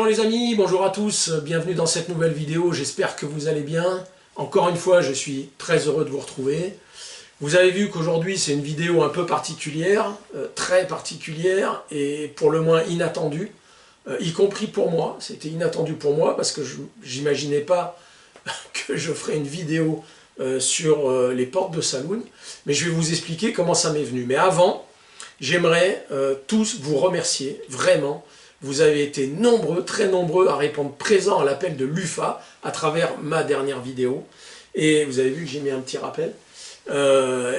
Bonjour les amis, bonjour à tous, bienvenue dans cette nouvelle vidéo, j'espère que vous allez bien. Encore une fois, je suis très heureux de vous retrouver. Vous avez vu qu'aujourd'hui c'est une vidéo un peu particulière, très particulière et pour le moins inattendue, y compris pour moi. C'était inattendu pour moi parce que je n'imaginais pas que je ferais une vidéo sur les portes de saloon, mais je vais vous expliquer comment ça m'est venu. Mais avant, j'aimerais tous vous remercier, vraiment. Vous avez été nombreux, très nombreux à répondre présent à l'appel de l'UFA à travers ma dernière vidéo. Et vous avez vu que j'ai mis un petit rappel.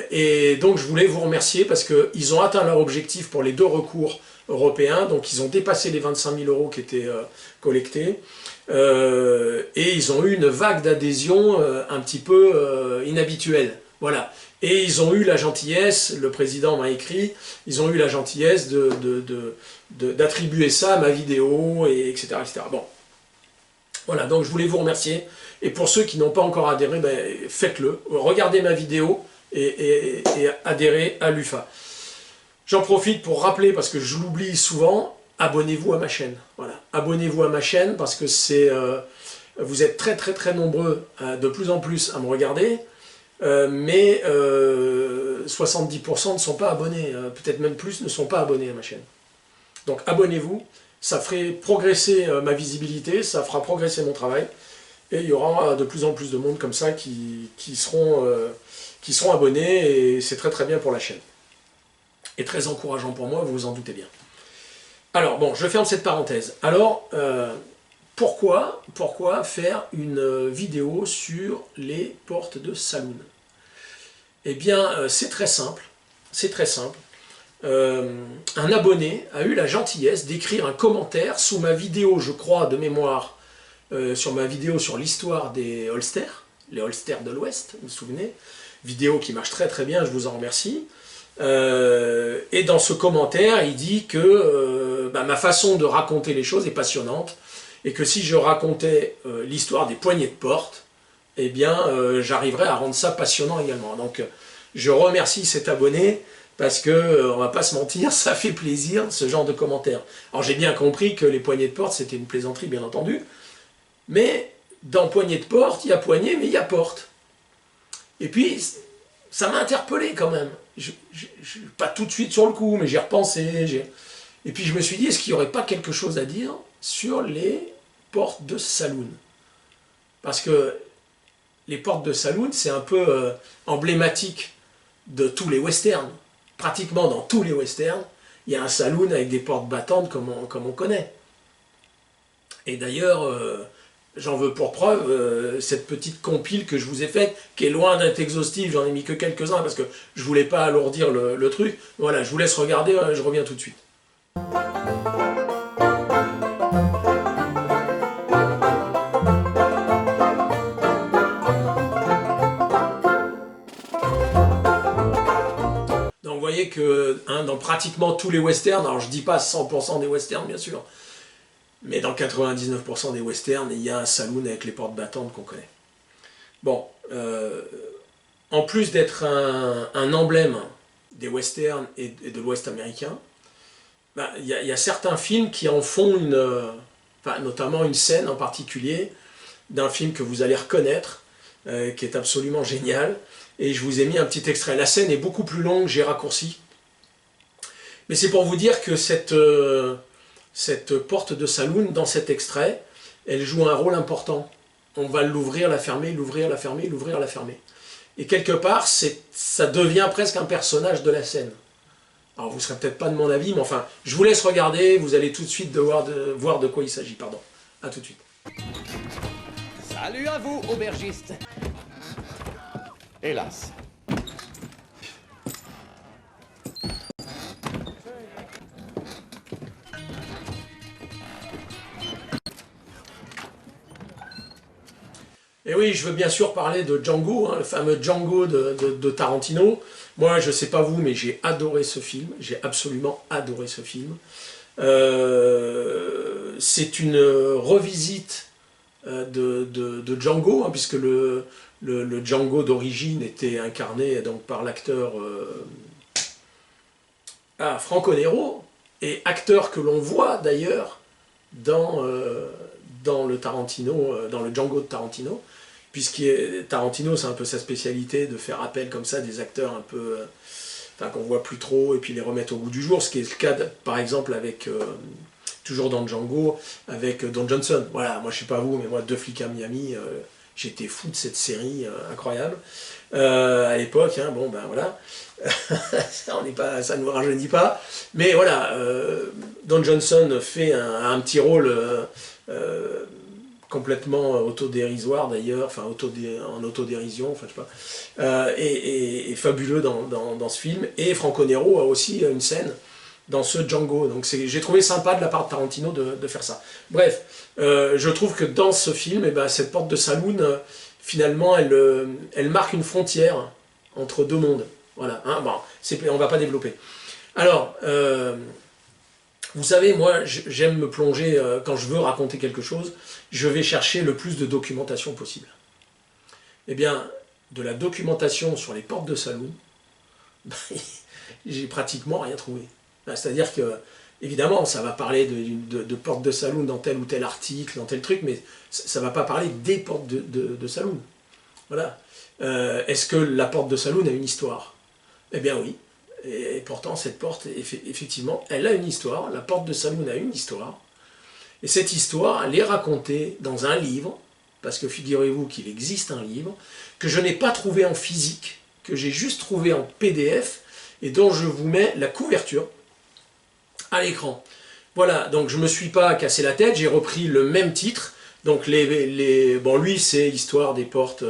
Et donc je voulais vous remercier parce qu'ils ont atteint leur objectif pour les 2 recours européens. Donc ils ont dépassé les 25 000 € qui étaient collectés. Et ils ont eu une vague d'adhésion un petit peu inhabituelle. Voilà. Et ils ont eu la gentillesse, le président m'a écrit, ils ont eu la gentillesse d'attribuer ça à ma vidéo, et etc., etc. Bon. Voilà, donc je voulais vous remercier. Et pour ceux qui n'ont pas encore adhéré, ben, faites-le. Regardez ma vidéo et adhérez à l'UFA. J'en profite pour rappeler, parce que je l'oublie souvent, abonnez-vous à ma chaîne. Voilà. Abonnez-vous à ma chaîne parce que vous êtes très très très nombreux, de plus en plus, à me regarder. Mais 70% ne sont pas abonnés, peut-être même plus ne sont pas abonnés à ma chaîne. Donc abonnez-vous, ça ferait progresser ma visibilité, ça fera progresser mon travail, et il y aura de plus en plus de monde comme ça qui seront abonnés, et c'est très très bien pour la chaîne. Et très encourageant pour moi, vous vous en doutez bien. Alors bon, je ferme cette parenthèse. Alors, pourquoi faire une vidéo sur les portes de saloon? Eh bien, c'est très simple. C'est très simple. Un abonné a eu la gentillesse d'écrire un commentaire sous ma vidéo, je crois, de mémoire, sur ma vidéo sur l'histoire des holsters, les holsters de l'Ouest, vous vous souvenez? Vidéo qui marche très très bien, je vous en remercie. Et dans ce commentaire, il dit que ma façon de raconter les choses est passionnante, et que si je racontais l'histoire des poignées de porte, eh bien, j'arriverais à rendre ça passionnant également. Donc, je remercie cet abonné, parce que, on va pas se mentir, ça fait plaisir, ce genre de commentaires. Alors, j'ai bien compris que les poignées de porte, c'était une plaisanterie, bien entendu, mais dans poignée de porte, il y a poignée, mais il y a porte. Et puis, ça m'a interpellé quand même. Pas tout de suite sur le coup, mais j'ai repensé. Et puis, je me suis dit, est-ce qu'il n'y aurait pas quelque chose à dire sur les portes de saloon? Parce que les portes de saloon, c'est un peu emblématique de tous les westerns. Pratiquement dans tous les westerns, il y a un saloon avec des portes battantes comme on connaît. Et d'ailleurs, j'en veux pour preuve cette petite compile que je vous ai faite, qui est loin d'être exhaustive, j'en ai mis que quelques-uns parce que je voulais pas alourdir le truc. Voilà, je vous laisse regarder, je reviens tout de suite. Vous voyez que dans pratiquement tous les westerns, alors je dis pas 100% des westerns bien sûr, mais dans 99% des westerns, il y a un saloon avec les portes battantes qu'on connaît. Bon, en plus d'être un emblème des westerns et de l'Ouest américain, il y a certains films qui en font notamment une scène en particulier, d'un film que vous allez reconnaître, qui est absolument génial. Et je vous ai mis un petit extrait. La scène est beaucoup plus longue, j'ai raccourci. Mais c'est pour vous dire que cette porte de saloon, dans cet extrait, elle joue un rôle important. On va l'ouvrir, la fermer, l'ouvrir, la fermer, l'ouvrir, la fermer. Et quelque part, ça devient presque un personnage de la scène. Alors vous ne serez peut-être pas de mon avis, mais enfin, je vous laisse regarder, vous allez tout de suite voir de quoi il s'agit. Pardon. À tout de suite. Salut à vous, aubergiste. Hélas. Et oui, je veux bien sûr parler de Django, le fameux Django de Tarantino. Moi, je ne sais pas vous, mais j'ai adoré ce film. J'ai absolument adoré ce film. C'est une revisite de Django, puisque le Django d'origine était incarné donc, par l'acteur Franco Nero, et acteur que l'on voit d'ailleurs dans le Tarantino, dans le Django de Tarantino, Tarantino, c'est un peu sa spécialité de faire appel comme ça des acteurs un peu, enfin, qu'on voit plus trop, et puis les remettre au goût du jour, ce qui est le cas, par exemple, avec, toujours dans Django, avec Don Johnson. Voilà, moi je sais pas vous, mais moi, Deux flics à Miami, j'étais fou de cette série incroyable. À l'époque, hein, bon ben voilà, ça ne nous rajeunit pas, mais voilà, Don Johnson fait un petit rôle complètement autodérisoire d'ailleurs, enfin en autodérision, enfin je sais pas, et fabuleux dans ce film, et Franco Nero a aussi une scène dans ce Django, donc j'ai trouvé sympa de la part de Tarantino de faire ça. Bref, je trouve que dans ce film, eh ben, cette porte de saloon, finalement, elle marque une frontière entre deux mondes. Voilà, hein, bon, on va pas développer. Alors, vous savez, moi, j'aime me plonger, quand je veux raconter quelque chose, je vais chercher le plus de documentation possible. Eh bien, de la documentation sur les portes de saloon, j'ai pratiquement rien trouvé. C'est-à-dire que, évidemment, ça va parler de portes de saloon dans tel ou tel article, dans tel truc, mais ça ne va pas parler des portes de saloon. Voilà. Est-ce que la porte de saloon a une histoire? Eh bien oui. Et pourtant, cette porte, effectivement, elle a une histoire. La porte de saloon a une histoire. Et cette histoire, elle est racontée dans un livre, parce que figurez-vous qu'il existe un livre, que je n'ai pas trouvé en physique, que j'ai juste trouvé en PDF, et dont je vous mets la couverture à l'écran. Voilà, donc je ne me suis pas cassé la tête, j'ai repris le même titre. Donc bon, lui, c'est l'histoire des portes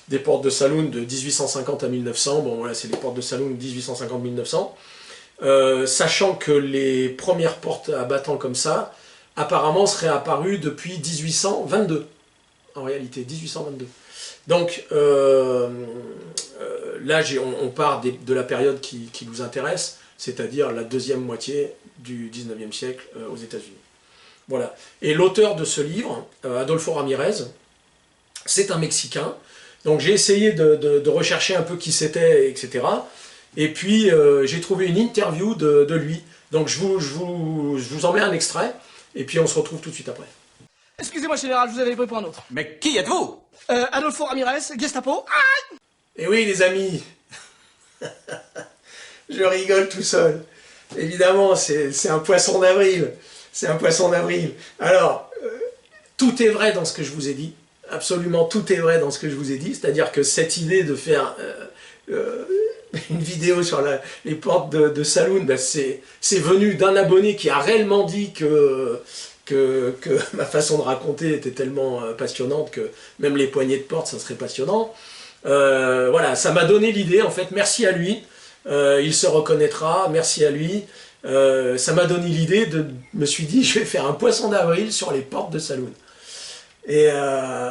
de saloon de 1850 à 1900. Bon, voilà, c'est les portes de saloon 1850-1900. Sachant que les premières portes à battants comme ça, apparemment, seraient apparues depuis 1822. En réalité, 1822. Donc, là, on part de la période qui nous intéresse, c'est-à-dire la deuxième moitié du 19e siècle aux États-Unis. Voilà. Et l'auteur de ce livre, Adolfo Ramirez, c'est un Mexicain. Donc j'ai essayé de rechercher un peu qui c'était, etc. Et puis j'ai trouvé une interview de lui. Donc je vous en mets un extrait, et puis on se retrouve tout de suite après. Excusez-moi, général, je vous avais pris pour un autre. Mais qui êtes-vous? Adolfo Ramirez, Gestapo. Et oui, les amis, je rigole tout seul. Évidemment, c'est un poisson d'avril. C'est un poisson d'avril. Alors, tout est vrai dans ce que je vous ai dit. Absolument tout est vrai dans ce que je vous ai dit. C'est-à-dire que cette idée de faire une vidéo sur les portes de saloon, ben c'est venu d'un abonné qui a réellement dit que ma façon de raconter était tellement passionnante que même les poignées de porte, ça serait passionnant. Voilà, ça m'a donné l'idée, en fait, merci à lui. Il se reconnaîtra, merci à lui. Ça m'a donné l'idée je me suis dit, je vais faire un poisson d'avril sur les portes de saloon. Et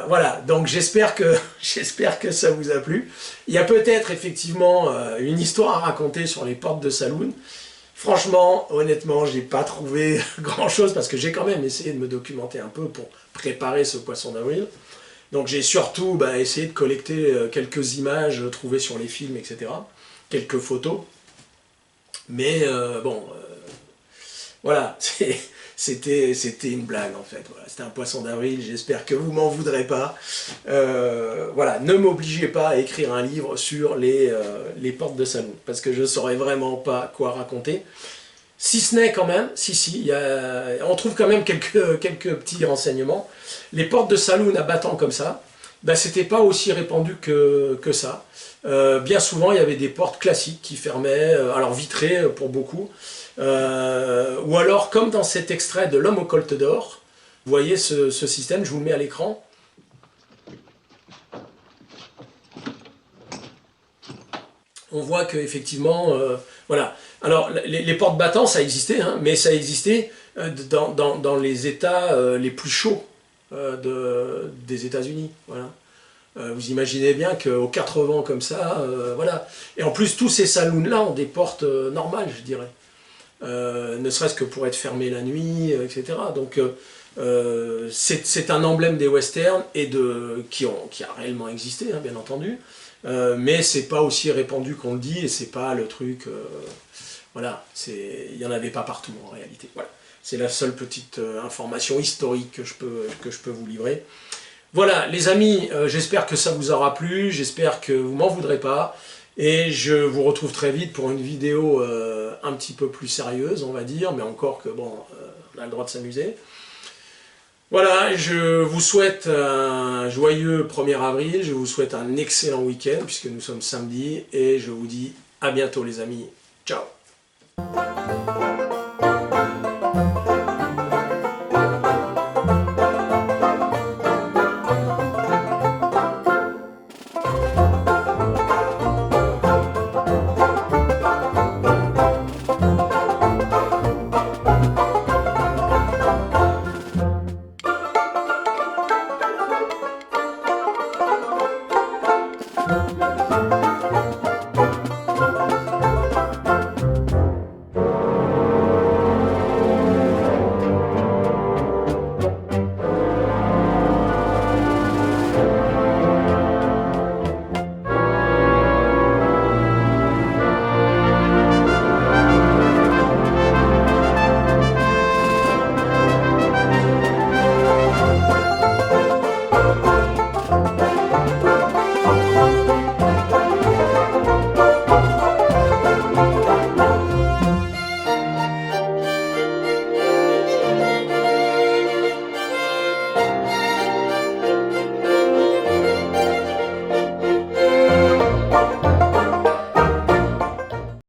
voilà, donc j'espère que ça vous a plu. Il y a peut-être effectivement une histoire à raconter sur les portes de saloon. Franchement, honnêtement, j'ai pas trouvé grand-chose parce que j'ai quand même essayé de me documenter un peu pour préparer ce poisson d'avril. Donc j'ai surtout essayé de collecter quelques images trouvées sur les films, etc. Quelques photos. Mais bon, voilà, c'était une blague en fait. Voilà, c'était un poisson d'avril, j'espère que vous m'en voudrez pas. Voilà, ne m'obligez pas à écrire un livre sur les portes de saloon, parce que je ne saurais vraiment pas quoi raconter. Si ce n'est quand même, on trouve quand même quelques petits renseignements. Les portes de saloon à battants comme ça, c'était pas aussi répandu que ça. Bien souvent, il y avait des portes classiques qui fermaient, alors vitrées pour beaucoup, ou alors comme dans cet extrait de L'homme au colt d'or, vous voyez ce système, je vous le mets à l'écran. On voit qu'effectivement, voilà. Alors, les portes battants, ça existait, hein, mais ça existait dans les États les plus chauds des États-Unis. Voilà. Vous imaginez bien qu'aux 4 vents comme ça, voilà. Et en plus, tous ces saloons-là ont des portes normales, je dirais. Ne serait-ce que pour être fermés la nuit, etc. Donc, c'est un emblème des westerns et qui a réellement existé, hein, bien entendu. Mais c'est pas aussi répandu qu'on le dit, et c'est pas le truc... voilà, il n'y en avait pas partout en réalité. Voilà. C'est la seule petite information historique que je peux vous livrer. Voilà, les amis, j'espère que ça vous aura plu, j'espère que vous m'en voudrez pas, et je vous retrouve très vite pour une vidéo un petit peu plus sérieuse, on va dire, mais encore que, bon, on a le droit de s'amuser. Voilà, je vous souhaite un joyeux 1er avril, je vous souhaite un excellent week-end, puisque nous sommes samedi, et je vous dis à bientôt les amis, ciao.